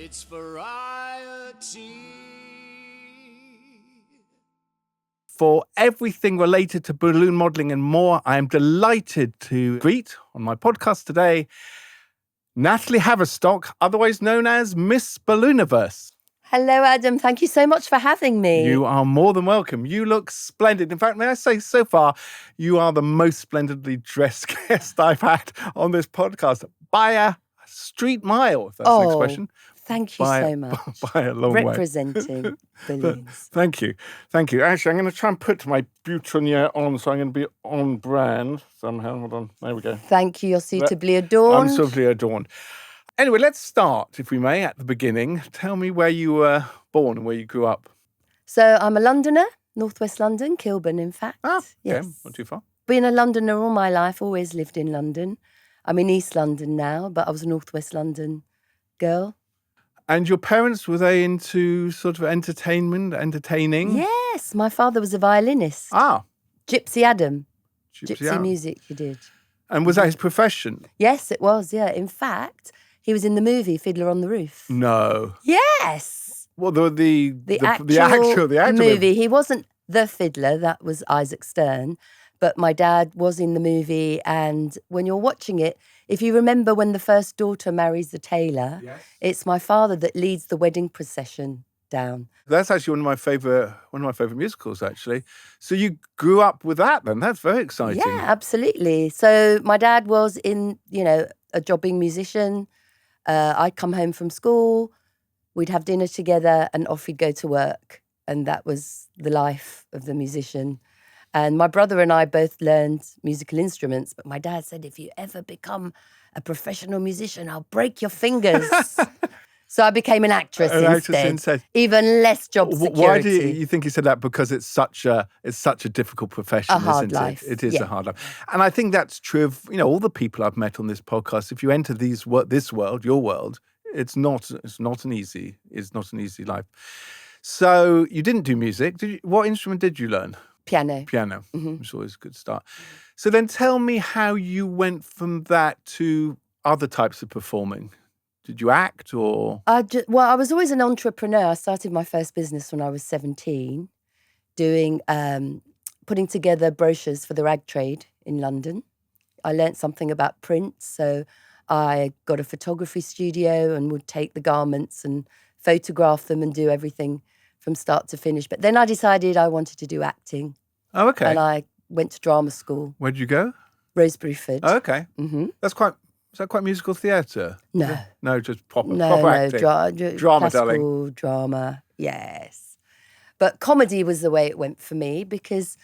It's variety. For everything related to balloon modelling and more, I am delighted to greet on my podcast today Natalie Haverstock, otherwise known as Miss Ballooniverse. Hello, Adam. Thank you so much for having me. You are more than welcome. You look splendid. In fact, may I say, so far, you are the most splendidly dressed guest I've had on this podcast by a street mile, if that's an expression. Thank you so much. By a long way. Representing balloons. Thank you. Thank you. Actually, I'm going to try and put my boutonniere on, so I'm going to be on brand somehow. Hold on. There we go. Thank you. You're suitably adorned. I'm suitably adorned. Anyway, let's start, if we may, at the beginning. Tell me where you were born and where you grew up. So I'm a Londoner, northwest London, Kilburn, in fact. Ah, yes. okay. Not too far. Been a Londoner all my life, always lived in London. I'm in East London now, but I was a northwest London girl. And your parents, were they into sort of entertaining? Yes, my father was a violinist. Ah. Gypsy Adam. Gypsy Gypsy music he did. And was that his profession? Yes, it was, yeah. In fact, he was in the movie Fiddler on the Roof. No. Yes. Well, the actual actual movie. He wasn't the fiddler, that was Isaac Stern. But my dad was in the movie, and when you're watching it, if you remember when the first daughter marries the tailor, Yes. it's my father that leads the wedding procession down. That's actually one of my favorite musicals, actually. So you grew up with that then? That's very exciting. Yeah, absolutely. So my dad was in, a jobbing musician. I'd come home from school, we'd have dinner together, and off he'd go to work. And that was the life of the musician. And my brother and I both learned musical instruments, but my dad said, if you ever become a professional musician, I'll break your fingers. So I became an actress instead. Even less job security. Why do you think he said that? Because it's such a difficult profession, a hard isn't life. it? It is a hard life. And I think that's true of, all the people I've met on this podcast. If you enter this world, your world, it's not an easy life. So you didn't do music. What instrument did you learn? Piano. Mm-hmm. Which is always a good start. So then tell me how you went from that to other types of performing. Did you act or? I was always an entrepreneur. I started my first business when I was 17, doing, putting together brochures for the rag trade in London. I learnt something about print, so I got a photography studio and would take the garments and photograph them and do everything from start to finish. But then I decided I wanted to do acting. Oh, okay. And I went to drama school. Where did you go? Roseberyford. Oh, okay. Mm-hmm. Is that quite musical theatre? No. No, just proper acting. Drama, darling. Drama, yes. But comedy was the way it went for me, because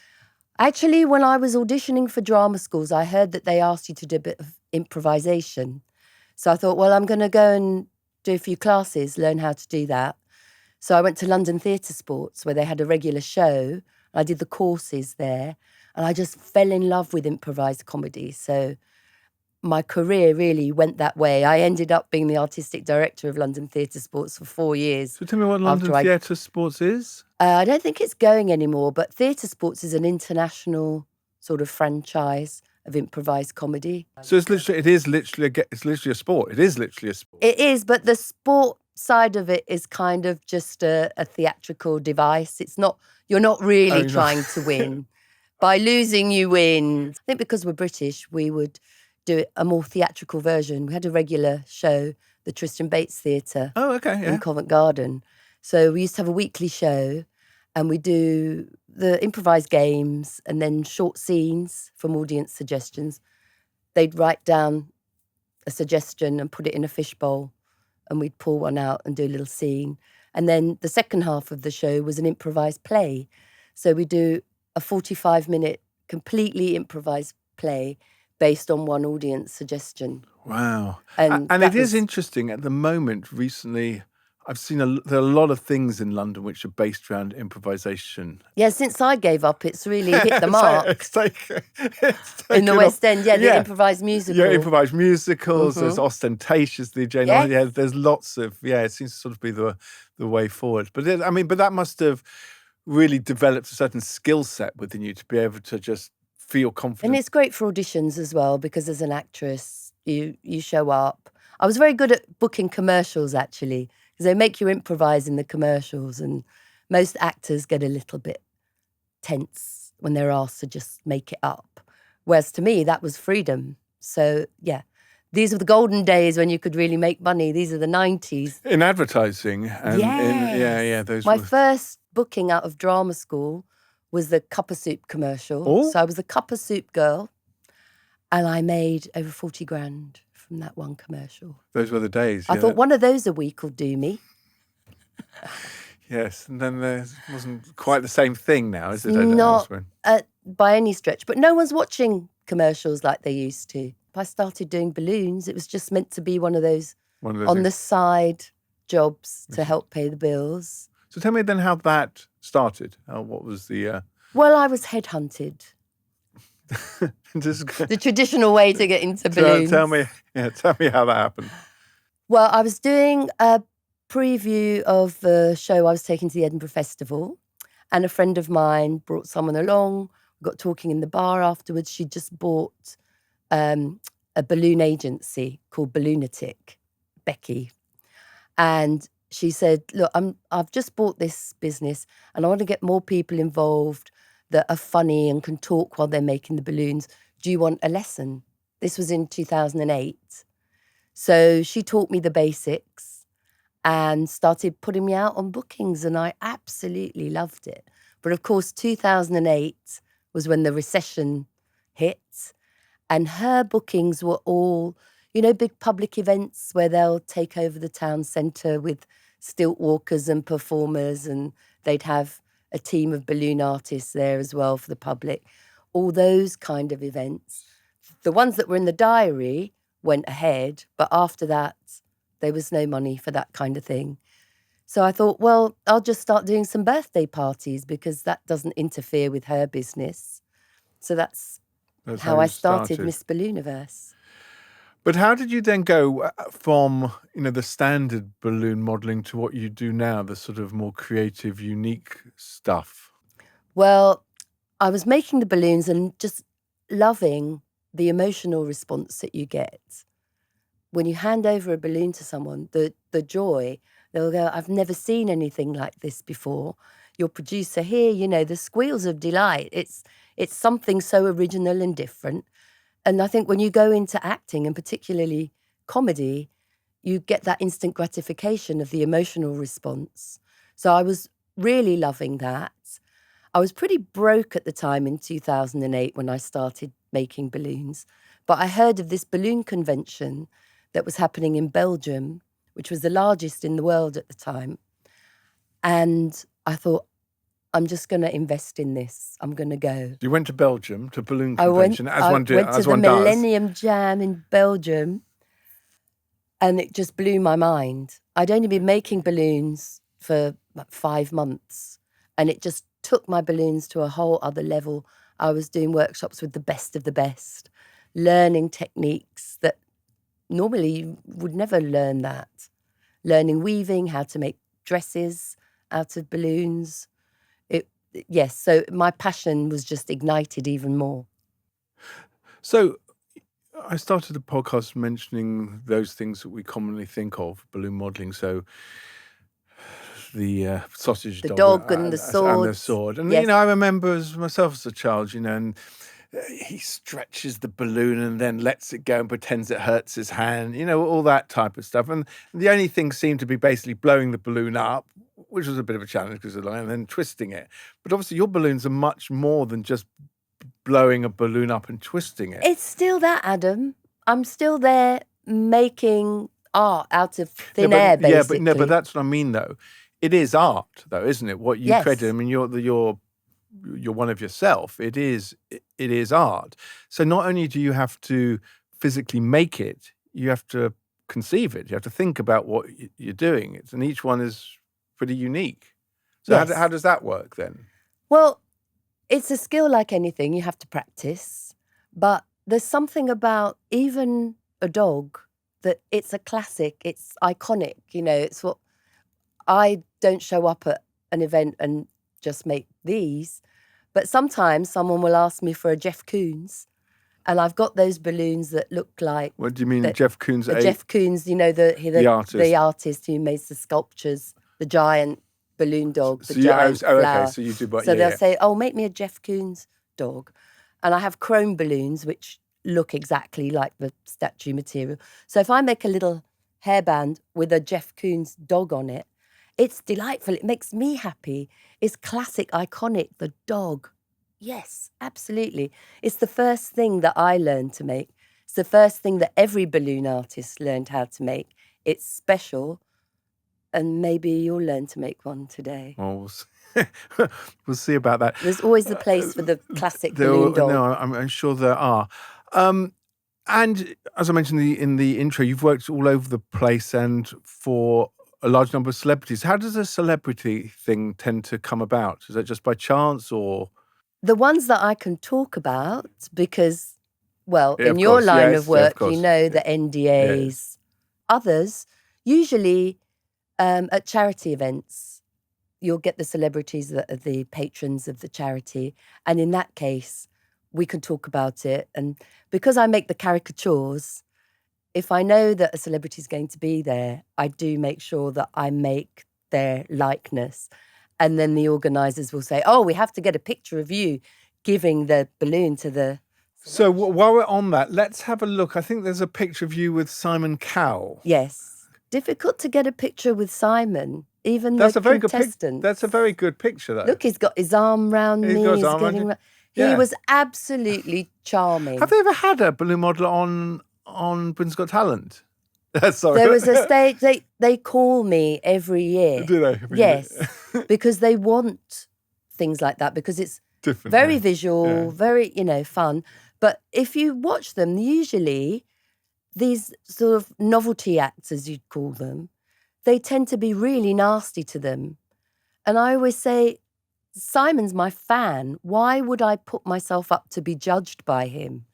actually when I was auditioning for drama schools, I heard that they asked you to do a bit of improvisation. So I thought, well, I'm going to go and do a few classes, learn how to do that. So I went to London Theatre Sports, where they had a regular show. I did the courses there, and I just fell in love with improvised comedy. So my career really went that way. I ended up being the artistic director of London Theatre Sports for 4 years. So tell me what London Theatre Sports is? I don't think it's going anymore, but Theatre Sports is an international sort of franchise of improvised comedy. So it is literally a sport. It is literally a sport. It is, but the sport side of it is kind of just a theatrical device. You're not really trying to win. By losing, you win. I think because we're British, we would do a more theatrical version. We had a regular show, the Tristan Bates Theatre in Covent Garden. So we used to have a weekly show, and we do the improvised games and then short scenes from audience suggestions. They'd write down a suggestion and put it in a fishbowl, and we'd pull one out and do a little scene. And then the second half of the show was an improvised play. So we do a 45-minute completely improvised play based on one audience suggestion. Wow. And it is interesting at the moment, recently, I've seen there are a lot of things in London which are based around improvisation. Yeah, since I gave up, it's really hit the mark. It's taken in the West End, the improvised musical. Yeah, improvised musicals, there's Ostentatious, the Jane Austen. Yeah, there's lots of, it seems to sort of be the way forward. But but that must have really developed a certain skill set within you to be able to just feel confident. And it's great for auditions as well, because as an actress, you show up. I was very good at booking commercials, actually, because they make you improvise in the commercials, and most actors get a little bit tense when they're asked to just make it up. Whereas to me, that was freedom. So, yeah, these were the golden days when you could really make money. These are the 90s. In advertising. And Yes. those My were... first booking out of drama school was the Cup of Soup commercial. Oh. So I was a Cup of Soup girl, and I made over 40 grand from that one commercial. Those were the days. I thought one of those a week will do me. Yes, and then there wasn't quite the same thing now, is it? Not by any stretch, but no one's watching commercials like they used to. If I started doing balloons, it was just meant to be one of those on the side jobs to help pay the bills. So tell me then how that started. What was the... Well, I was headhunted. The traditional way to get into balloons. Tell me how that happened. Well, I was doing a preview of the show I was taking to the Edinburgh Festival, and a friend of mine brought someone along. We got talking in the bar afterwards. She'd just bought a balloon agency called Balloonatic, Becky. And she said, look, I've just bought this business and I want to get more people involved that are funny and can talk while they're making the balloons. Do you want a lesson? This was in 2008. So she taught me the basics and started putting me out on bookings, and I absolutely loved it. But of course, 2008 was when the recession hit, and her bookings were all, you know, big public events where they'll take over the town centre with stilt walkers and performers, and they'd have a team of balloon artists there as well for the public. All those kind of events. The ones that were in the diary went ahead, but after that, there was no money for that kind of thing. So I thought, well, I'll just start doing some birthday parties because that doesn't interfere with her business. So that's how I started Miss Ballooniverse. But how did you then go from, you know, the standard balloon modelling to what you do now, the sort of more creative, unique stuff? Well, I was making the balloons and just loving the emotional response that you get. When you hand over a balloon to someone, the joy, they'll go, I've never seen anything like this before. Your producer here, you know, the squeals of delight. It's something so original and different. And I think when you go into acting, and particularly comedy, you get that instant gratification of the emotional response. So I was really loving that. I was pretty broke at the time in 2008 when I started making balloons. But I heard of this balloon convention that was happening in Belgium, which was the largest in the world at the time. And I thought, I'm just going to invest in this. I'm going to go. You went to Belgium, to balloon convention, I went to the Millennium Jam in Belgium, and it just blew my mind. I'd only been making balloons for like 5 months, and it just took my balloons to a whole other level. I was doing workshops with the best of the best, learning techniques that normally you would never learn that. Learning weaving, how to make dresses out of balloons. Yes, so my passion was just ignited even more. So I started the podcast mentioning those things that we commonly think of, balloon modelling. So the sausage the dog and the sword. And the sword. And, yes. you know, I remember myself as a child, you know, and he stretches the balloon and then lets it go and pretends it hurts his hand, you know, all that type of stuff. And the only thing seemed to be basically blowing the balloon up, which was a bit of a challenge because of the line, and then twisting it. But obviously your balloons are much more than just blowing a balloon up and twisting it. It's still that, Adam. I'm still there making art out of thin air, basically. Yeah, but that's what I mean, though. It is art, though, isn't it? What you created. I mean, you're one of yourself. It is art. So not only do you have to physically make it, you have to conceive it. You have to think about what you're doing. And each one is pretty unique. So yes. How does that work then? Well, it's a skill like anything. You have to practice. But there's something about even a dog that it's a classic. It's iconic. You know, it's what I don't show up at an event and just make these. But sometimes someone will ask me for a Jeff Koons And I've got those balloons that look like What do you mean, Jeff Koons? Jeff Koons, you know, the artist who makes the sculptures, the giant balloon dog, the giant flower. Okay, so you do, but so they'll say, "Oh, make me a Jeff Koons dog," and I have chrome balloons which look exactly like the statue material. So if I make a little hairband with a Jeff Koons dog on it, it's delightful. It makes me happy. It's classic, iconic. The dog. Yes, absolutely. It's the first thing that I learned to make. It's the first thing that every balloon artist learned how to make. It's special, and maybe you'll learn to make one today. Well, we'll see about that. There's always a place for the classic balloon dog. No, I'm sure there are. And as I mentioned in the intro, you've worked all over the place and for a large number of celebrities. How does a celebrity thing tend to come about? Is that just by chance or...? The ones that I can talk about, because, well, in your line of work, you know the NDAs. Yes. Others, usually at charity events, you'll get the celebrities that are the patrons of the charity. And in that case, we can talk about it. And because I make the caricatures, if I know that a celebrity is going to be there, I do make sure that I make their likeness. And then the organisers will say, "Oh, we have to get a picture of you giving the balloon to the..." So while we're on that, let's have a look. I think there's a picture of you with Simon Cowell. Yes. Difficult to get a picture with Simon, even the contestant. That's a very good picture, though. Look, he's got his arm round me. He's got his arm around you. Yeah. He was absolutely charming. Have they ever had a balloon model on Britain's Got Talent? Sorry. There was a stage, they call me every year. Do they? Yes, because they want things like that, because it's different, very visual, very, fun. But if you watch them, usually these sort of novelty acts, as you'd call them, they tend to be really nasty to them. And I always say, Simon's my fan. Why would I put myself up to be judged by him?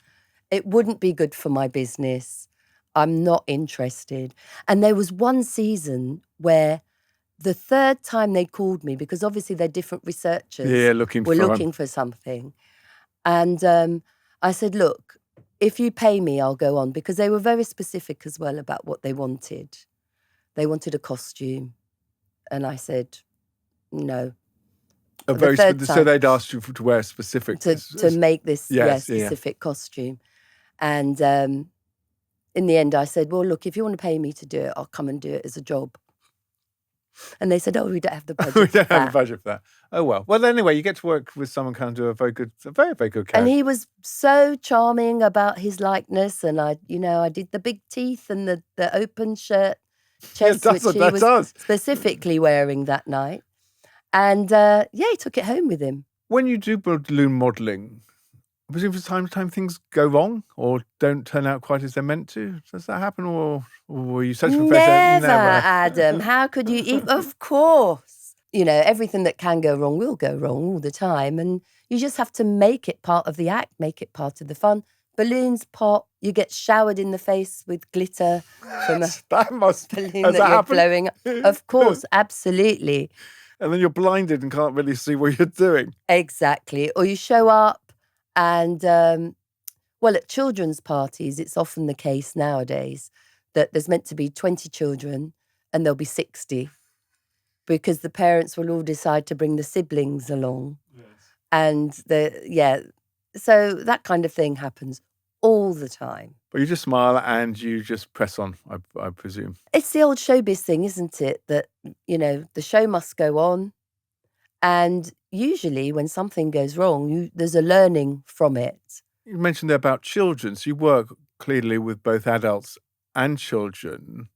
It wouldn't be good for my business. I'm not interested. And there was one season where the third time they called me, because obviously they're different researchers. Yeah, looking for something. And I said, "Look, if you pay me, I'll go on," because they were very specific as well about what they wanted. They wanted a costume. And I said, no. So they'd asked you to wear a specific... To make this specific costume. And in the end, I said, "Well, look, if you want to pay me to do it, I'll come and do it as a job." And they said, "Oh, we don't have the budget we don't have the budget for that." Oh, well. Well, anyway, you get to work with someone kind of do a very, very good character. And he was so charming about his likeness. And I did the big teeth and the open shirt chest, which he was specifically wearing that night. And he took it home with him. When you do balloon modelling, I presume from time to time things go wrong or don't turn out quite as they're meant to. Does that happen, or were you such a professional? Never, Adam. How could you? Of course. Everything that can go wrong will go wrong all the time, and you just have to make it part of the act, make it part of the fun. Balloons pop. You get showered in the face with glitter from a balloon that you're blowing up. Of course, absolutely. And then you're blinded and can't really see what you're doing. Exactly. Or you show up. And, at children's parties, it's often the case nowadays that there's meant to be 20 children and there'll be 60 because the parents will all decide to bring the siblings along. Yes. And, so that kind of thing happens all the time. But you just smile and you just press on, I presume. It's the old showbiz thing, isn't it? That, the show must go on. And usually when something goes wrong, there's a learning from it. You mentioned there about children. So you work clearly with both adults and children.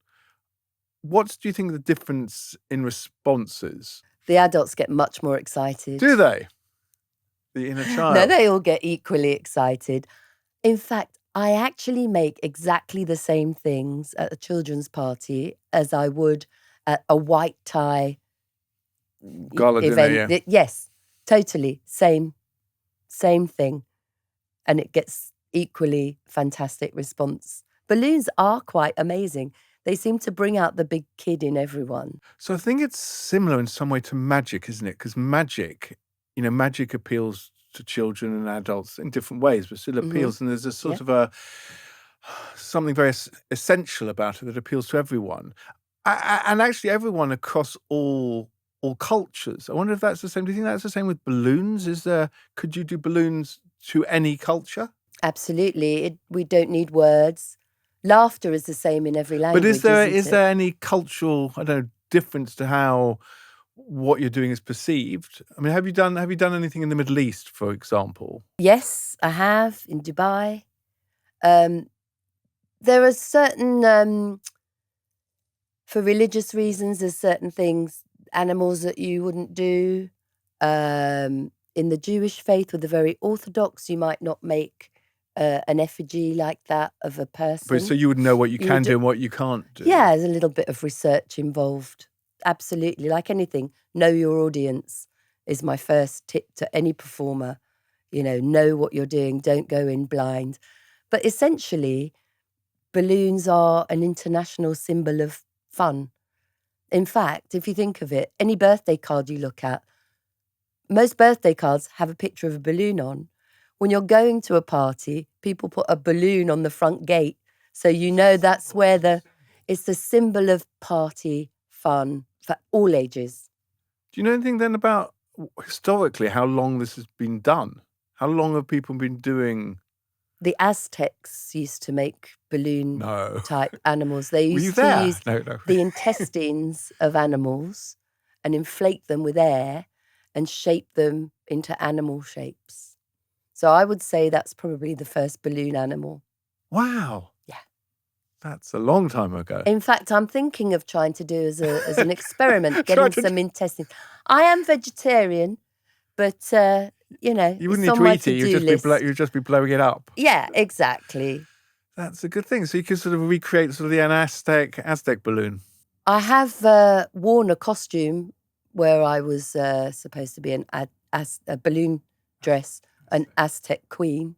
What do you think the difference in responses? The adults get much more excited. Do they? The inner child? No, they all get equally excited. In fact, I actually make exactly the same things at a children's party as I would at a white tie gala event. Dinner, Yes, totally. Same thing. And it gets equally fantastic response. Balloons are quite amazing. They seem to bring out the big kid in everyone. So I think it's similar in some way to magic, isn't it? Because magic appeals to children and adults in different ways, but still appeals. And there's a sort of something very essential about it that appeals to everyone, and actually everyone across all cultures. I wonder if that's the same. Do you think that's the same with balloons? Could you do balloons to any culture? Absolutely. We don't need words. Laughter is the same in every language. But is there any cultural, I don't know, difference to how what you're doing is perceived? I mean, have you done anything in the Middle East, for example? Yes, I have, in Dubai. There are certain, for religious reasons, there's certain things, animals that you wouldn't do. In the Jewish faith, with the very Orthodox, you might not make an effigy like that of a person. But so you would know what you can do and what you can't do. Yeah, there's a little bit of research involved. Absolutely. Like anything, know your audience is my first tip to any performer. Know what you're doing. Don't go in blind. But essentially, balloons are an international symbol of fun. In fact, if you think of it, any birthday card you look at, most birthday cards have a picture of a balloon on. When you're going to a party, people put a balloon on the front gate. So that's where it's the symbol of party fun for all ages. Do you know anything then about, historically, how long this has been done? How long have people been doing? The Aztecs used to make balloon-type animals. They used to use the intestines of animals and inflate them with air and shape them into animal shapes. So I would say that's probably the first balloon animal. Wow. Yeah. That's a long time ago. In fact, I'm thinking of trying to do as an experiment, getting some intestines. I am vegetarian, but, you wouldn't need to eat it. You'd just be blowing it up. Yeah, exactly. That's a good thing. So you could sort of recreate sort of an Aztec balloon. I have worn a costume where I was supposed to be a balloon dress, an Aztec queen.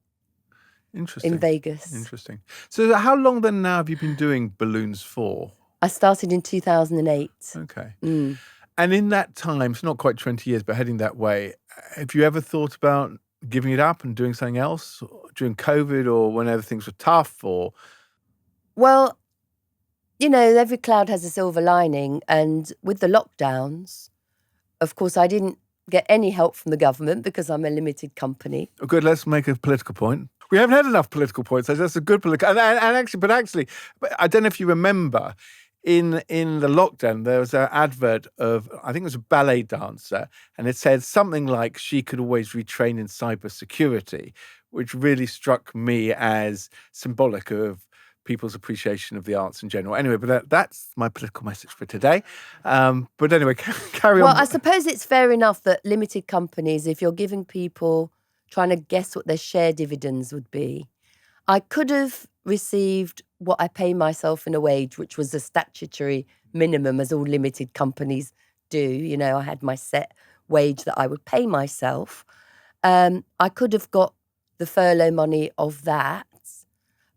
Interesting. In Vegas. Interesting. So how long then now have you been doing balloons for? I started in 2008. Okay. And in that time, it's not quite 20 years, but heading that way, have you ever thought about giving it up and doing something else during COVID or whenever things were tough? Or Well, every cloud has a silver lining. And with the lockdowns, of course, I didn't get any help from the government because I'm a limited company. Oh, good. Let's make a political point. We haven't had enough political points. That's a good political. But actually, I don't know if you remember, in the lockdown, there was an advert of, I think it was a ballet dancer, and it said something like she could always retrain in cybersecurity, which really struck me as symbolic of people's appreciation of the arts in general. Anyway, but that's my political message for today. But anyway, carry on. Well, I suppose it's fair enough that limited companies, if you're giving people trying to guess what their share dividends would be, I could have received what I pay myself in a wage, which was a statutory minimum, as all limited companies do. I had my set wage that I would pay myself. I could have got the furlough money of that,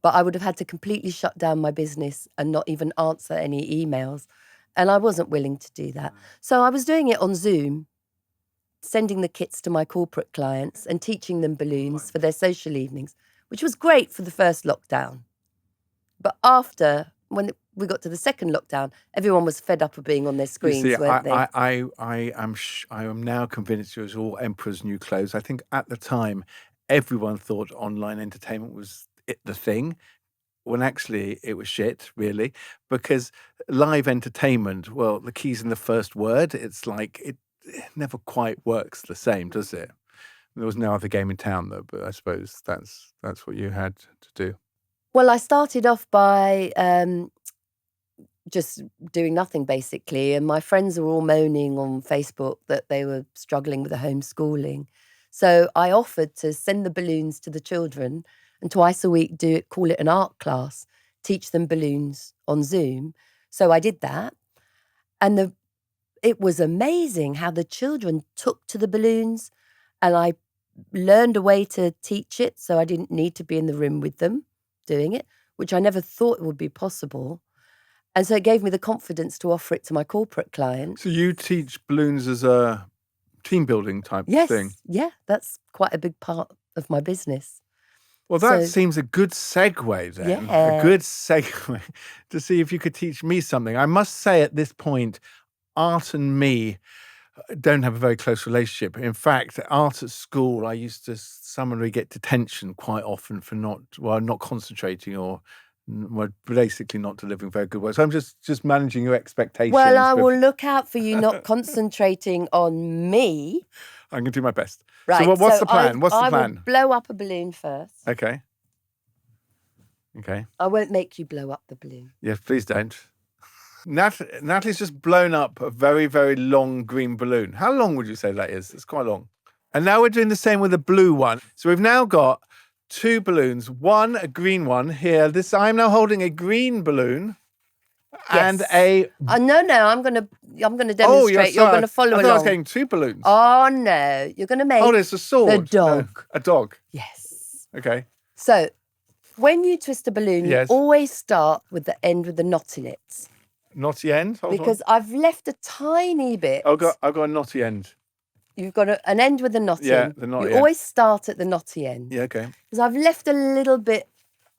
but I would have had to completely shut down my business and not even answer any emails. And I wasn't willing to do that. So I was doing it on Zoom, sending the kits to my corporate clients and teaching them balloons for their social evenings, which was great for the first lockdown. But after, when we got to the second lockdown, everyone was fed up of being on their screens, weren't they? I am now convinced it was all emperor's new clothes. I think at the time, everyone thought online entertainment was the thing, when actually it was shit, really, because live entertainment, well, the key's in the first word. It's like it never quite works the same, does it? There was no other game in town, though, but I suppose that's what you had to do. Well, I started off by just doing nothing, basically, and my friends were all moaning on Facebook that they were struggling with the homeschooling. So I offered to send the balloons to the children and twice a week call it an art class, teach them balloons on Zoom. So I did that. And it was amazing how the children took to the balloons, and I learned a way to teach it, so I didn't need to be in the room with them doing it, which I never thought would be possible. And so it gave me the confidence to offer it to my corporate clients. So you teach balloons team building type Yes. thing. Yeah, that's quite a big part of my business. Well, that So- seems a good segue then. Yeah. A good segue to see if you could teach me something. I must say at this point, art and me don't have a very close relationship. In fact, art at school, I used to summarily get detention quite often for not concentrating or basically not delivering very good work. So I'm just managing your expectations. Well, I will look out for you not concentrating on me. I'm going to do my best. Right. So what's the plan? What's the I plan? will blow up a balloon first. Okay. I won't make you blow up the balloon. Yes, please don't. Natalie's just blown up a very, very long green balloon. How long would you say that is? It's quite long. And now we're doing the same with a blue one. So we've now got 2 balloons. One, a green one here. I'm now holding a green balloon and a... No, I'm going to demonstrate. Oh, you're going to follow I along. thought I was getting 2 balloons. Oh, no. You're going to make... Oh, there's a sword. The dog. No, a dog. Yes. Okay. So when you twist a balloon, Yes. you always start with the end with the knot in it. Knotty end? Hold Because on. I've left a tiny bit. I've got a knotty end. You've got an end with a knot Yeah, in. the knotty You end. always start at the knotty end. Yeah, okay. Because I've left a little bit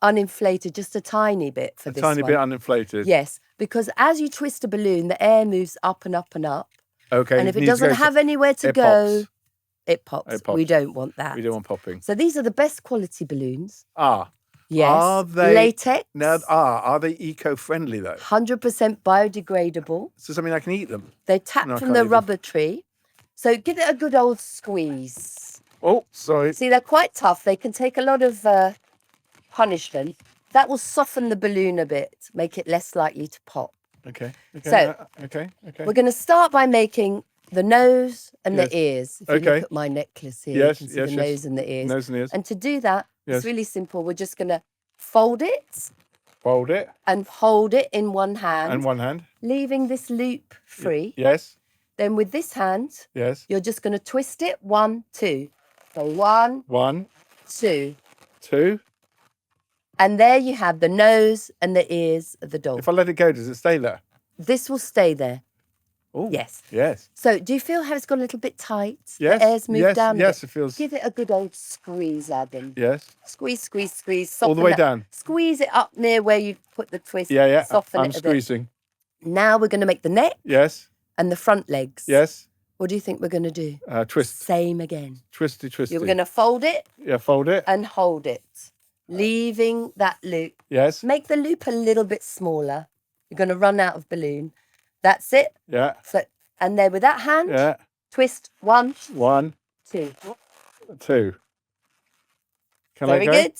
uninflated, just a tiny bit for this Tiny one. bit uninflated. Yes, because as you twist a balloon, the air moves up and up and up. Okay. And if it needs to doesn't go have anywhere to it go, pops. it pops. It pops. We don't want that. We don't want popping. So these are the best quality balloons. Yes. Are they latex? Are they eco-friendly though? 100% biodegradable. So something I can eat them. They tap No, I from can't the eat them. rubber tree. So give it a good old squeeze. Oh, sorry. See, they're quite tough. They can take a lot of punishment. That will soften the balloon a bit, make it less likely to pop. Okay. So- okay. We're going to start by making the nose and Yes. the ears. If you Okay. look at my necklace here, Yes, you can see yes, the yes. nose and the ears. Nose and ears. And to do that, Yes. it's really simple. We're just going to fold it Fold it. and hold it in one hand, And one hand. leaving this loop free. Yes. Then with this hand, Yes. you're just going to twist it 1, 2. So 1, 1, 2. 2. And there you have the nose and the ears of the dog. If I let it go, does it stay there? This will stay there. Oh. Yes. Yes. So do you feel how it's got a little bit tight? Yes. The air's moved yes. down a Yes, bit. it feels. Give it a good old squeeze, Adam. Yes. Squeeze, squeeze, squeeze. All the soften way that. down. Squeeze it up near where you put the twist. Yeah. Soften I'm it a squeezing. bit. Now we're going to make the neck Yes. and the front legs. Yes. What do you think we're going to do? Twist. Same again. Twisty. You're going to fold it Yeah. Fold it. and hold it, leaving that loop. Yes. Make the loop a little bit smaller. You're going to run out of balloon. That's it. Yeah. So, and then with that hand, Yeah. twist 1, 1, 2. 2. Can Very I go? good.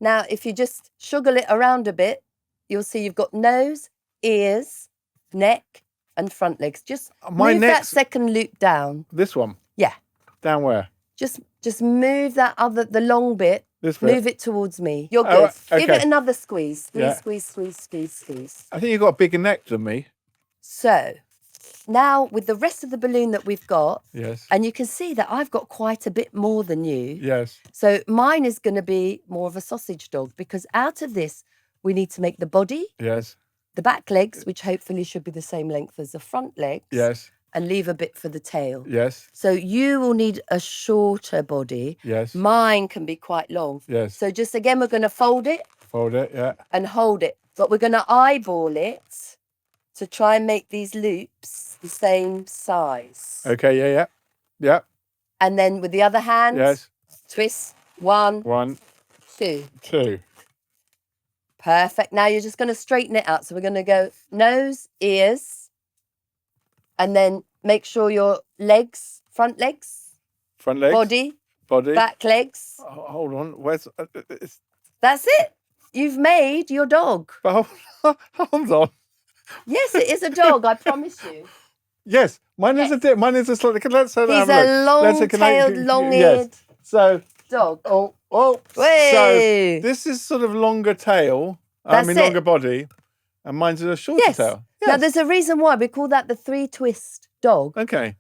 Now, if you just sugar it around a bit, you'll see you've got nose, ears, neck, and front legs. Just My move that neck's- second loop down. This one. Yeah. Down where? Just move that the long bit. This bit. Move it towards me. You're Oh, good. Give okay. it another squeeze. Squeeze, Yeah. squeeze, squeeze, squeeze, squeeze. I think you've got a bigger neck than me. So now with the rest of the balloon that we've got, Yes. and you can see that I've got quite a bit more than you. Yes. So mine is going to be more of a sausage dog because out of this, we need to make the body, Yes. the back legs, which hopefully should be the same length as the front legs. Yes. And leave a bit for the tail. Yes. So you will need a shorter body. Yes. Mine can be quite long. Yes. So just again, we're going to fold it Fold it. Yeah. and hold it. But we're going to eyeball it to try and make these loops the same size. Okay. Yeah. Yeah. And then with the other hand, Yes. twist 1, 1, 2. 2. Perfect. Now you're just going to straighten it out. So we're going to go nose, ears, and then make sure your legs, front legs, Front legs. body, back legs. Oh, hold on. Where's? It's, That's it. You've made your dog. hold on. Yes, it is a dog. I promise you. Yes. Mine is a. Mine is a slightly. Let's have He's a look. a long-tailed, long-eared Yes. So. dog. Oh. Way. So this is sort of longer tail. That's it. Longer body, and mine's a shorter Yes. tail. Now there's a reason why we call that the 3-twist dog. Okay.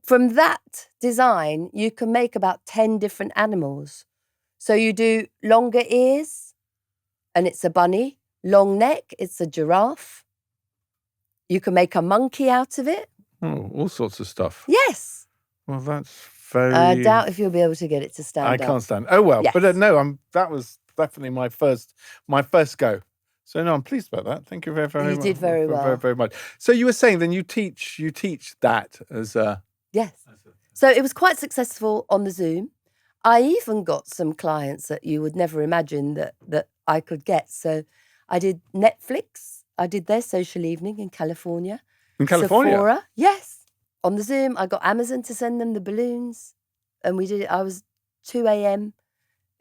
From that design, you can make about 10 different animals. So you do longer ears, and it's a bunny. Long neck, it's a giraffe. You can make a monkey out of it. Oh, all sorts of stuff. Yes. Well, that's very... I doubt if you'll be able to get it to stand I up. can't stand. Oh well, Yes. but no, that was definitely my first go. So no, I'm pleased about that. Thank you very, very You much. did very well. Very, very much. So you were saying then you teach that as a... Yes. So it was quite successful on the Zoom. I even got some clients that you would never imagine that I could get. So I did Netflix. I did their social evening in California. In California? Sephora. Yes. On the Zoom, I got Amazon to send them the balloons. And we did it. I was 2 a.m.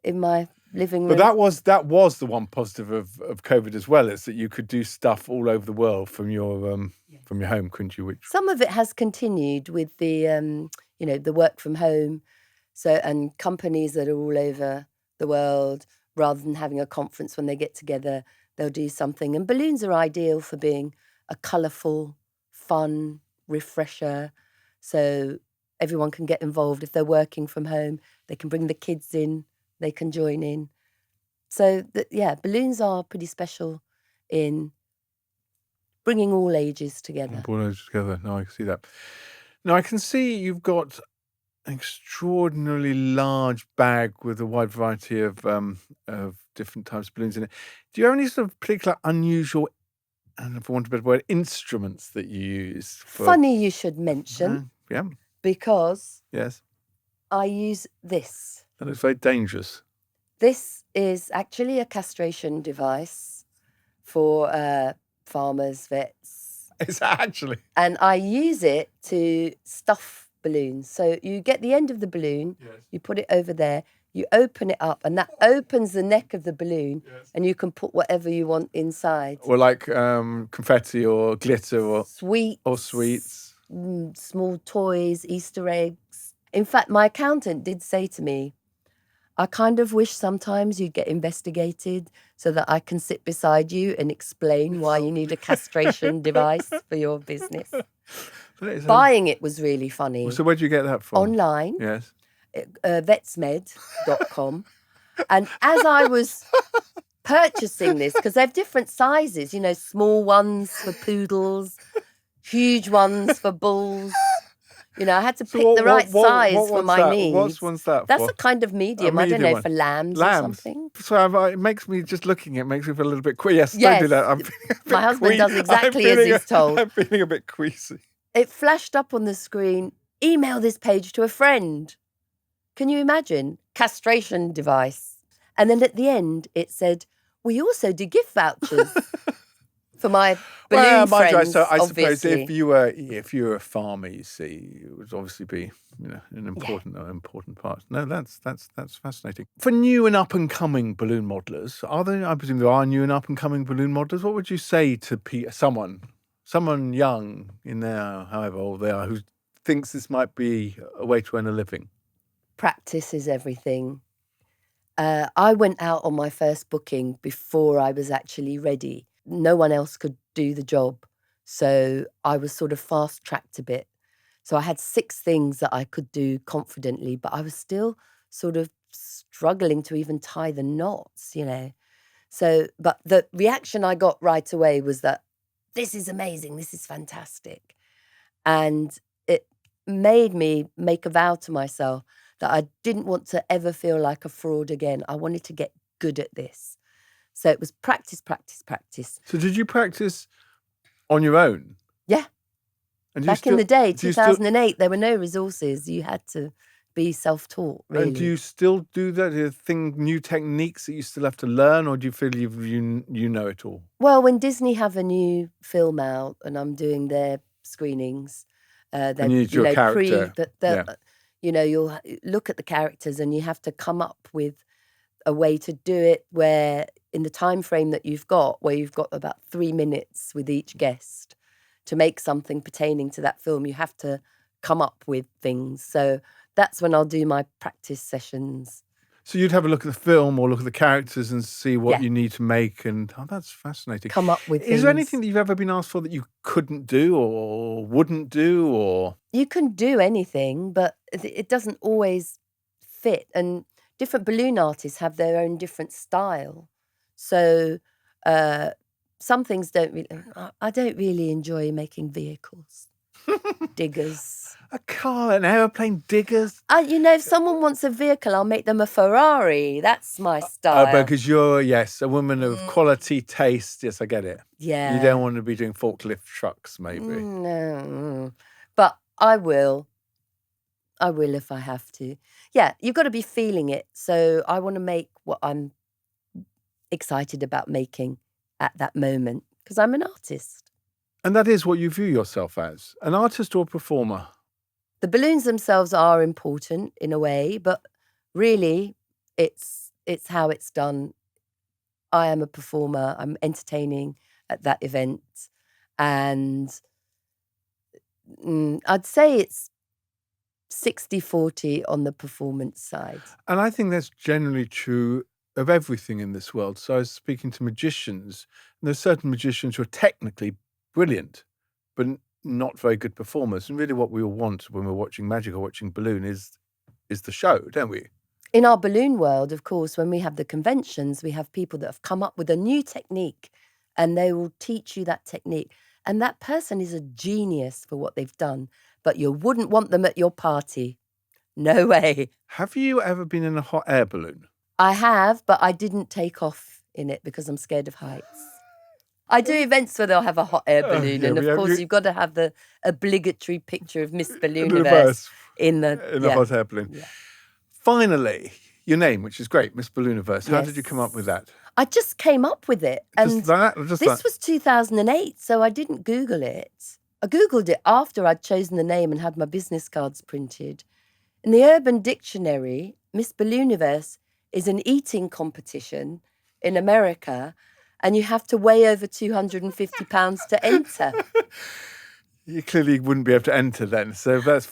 in my living room. But that was the one positive of COVID as well, is that you could do stuff all over the world from your home, couldn't you? Which some of it has continued with the the work from home, and companies that are all over the world, rather than having a conference when they get together, they'll do something. And balloons are ideal for being a colourful, fun refresher, so everyone can get involved. If they're working from home, they can bring the kids in, they can join in. So balloons are pretty special in bringing all ages together. All ages together. No, I can see that. Now I can see you've got an extraordinarily large bag with a wide variety of different types of balloons in it. Do you have any sort of particular unusual, and for want of a better word, instruments that you use? Funny you should mention. Yeah. Because Yes. I use this. That is very dangerous. This is actually a castration device for farmers, vets. Is that actually? And I use it to stuff balloons. So you get the end of the balloon, you put it over there, you open it up, and that opens the neck of the balloon, and you can put whatever you want inside. Or like confetti or glitter or sweets. Small toys, Easter eggs. In fact, my accountant did say to me, I kind of wish sometimes you'd get investigated so that I can sit beside you and explain why you need a castration device for your business. Buying it was really funny. So where'd you get that from? Online. Yes. Vetsmed.com. And as I was purchasing this, because they have different sizes, small ones for poodles, huge ones for bulls. I had to pick the right size for my needs. What one's that for? That's a kind of medium. I don't know, for lambs or something. So it makes me, just looking at it, makes me feel a little bit queasy. Yes, don't do that. I'm feeling a bit my husband does exactly as he's told. I'm feeling a bit queasy. It flashed up on the screen, email this page to a friend. Can you imagine? Castration device. And then at the end, it said, we also do gift vouchers. For my balloon friends, so I obviously. suppose if you were a farmer, you see, it would obviously be an important part. No, that's fascinating. For new and up and coming balloon modelers, I presume there are new and up and coming balloon modelers. What would you say to someone young in there, however old they are, who thinks this might be a way to earn a living? Practice is everything. I went out on my first booking before I was actually ready. No one else could do the job. So I was sort of fast-tracked a bit. So I had 6 things that I could do confidently, but I was still sort of struggling to even tie the knots, So, but the reaction I got right away was that this is amazing, this is fantastic. And it made me make a vow to myself that I didn't want to ever feel like a fraud again. I wanted to get good at this. So it was practice, practice, practice. So did you practice on your own? Yeah. And Back in the day, 2008, there were no resources. You had to be self-taught, really. And do you still do that? Do you think new techniques that you still have to learn, or do you feel you know it all? Well, when Disney have a new film out and I'm doing their screenings, and you need your character. You'll look at the characters and you have to come up with a way to do it where in the time frame that you've got, where you've got about 3 minutes with each guest to make something pertaining to that film, you have to come up with things. So that's when I'll do my practice sessions. So you'd have a look at the film or look at the characters and see what you need to make, and that's fascinating. Come up with things. Is there anything that you've ever been asked for that you couldn't do or wouldn't do, or? You can do anything, but it doesn't always fit. And different balloon artists have their own different style. So some things I don't really enjoy making vehicles, diggers. A car, an aeroplane, diggers. If someone wants a vehicle, I'll make them a Ferrari. That's my style. Because you're, yes, a woman of quality taste. Yes, I get it. Yeah. You don't want to be doing forklift trucks, maybe. No. But I will. I will if I have to. Yeah, you've got to be feeling it. So I want to make what I'm excited about making at that moment because I'm an artist. And that is what you view yourself as, an artist or a performer? The balloons themselves are important in a way, but really it's how it's done. I am a performer. I'm entertaining at that event. And I'd say it's 60-40 on the performance side. And I think that's generally true of everything in this world. So I was speaking to magicians, and there's certain magicians who are technically brilliant, but not very good performers. And really what we all want when we're watching magic or watching balloon is the show, don't we? In our balloon world, of course, when we have the conventions, we have people that have come up with a new technique and they will teach you that technique. And that person is a genius for what they've done, but you wouldn't want them at your party. No way. Have you ever been in a hot air balloon? I have, but I didn't take off in it because I'm scared of heights. I do events where they'll have a hot air balloon, and of course you've got to have the obligatory picture of Miss Ballooniverse in the hot air balloon. Yeah. Finally, your name, which is great, Miss Ballooniverse. How did you come up with that? I just came up with it. And this was 2008, so I didn't Google it. I Googled it after I'd chosen the name and had my business cards printed. In the Urban Dictionary, Miss Ballooniverse is an eating competition in America, and you have to weigh over 250 pounds to enter. You clearly wouldn't be able to enter then, so that's...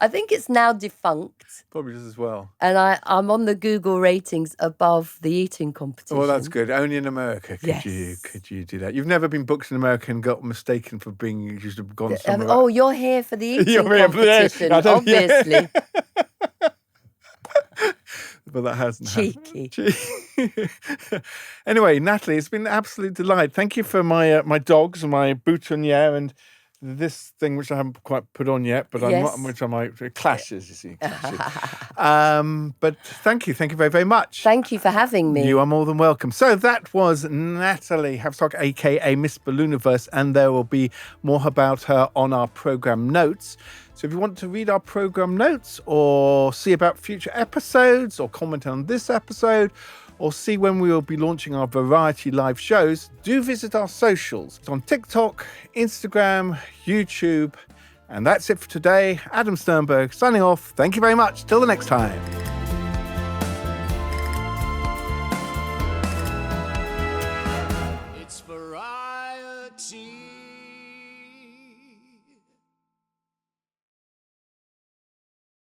I think it's now defunct. Probably just as well. And I'm on the Google ratings above the eating competition. Well, that's good. Only in America could you do that. You've never been booked in America and got mistaken for being, you should have gone somewhere. Oh, you're here for the eating competition, obviously. But that hasn't happened. Anyway, Natalie, it's been an absolute delight. Thank you for my dogs and my boutonniere and this thing which I haven't quite put on yet, but which I might, it clashes, you see. But thank you very, very much. Thank you for having me. You are more than welcome. So that was Natalie Haverstock, aka Miss Ballooniverse, and there will be more about her on our programme notes. So if you want to read our programme notes or see about future episodes or comment on this episode or see when we will be launching our variety live shows, do visit our socials. It's on TikTok, Instagram, YouTube. And that's it for today. Adam Sternberg signing off. Thank you very much. Till the next time.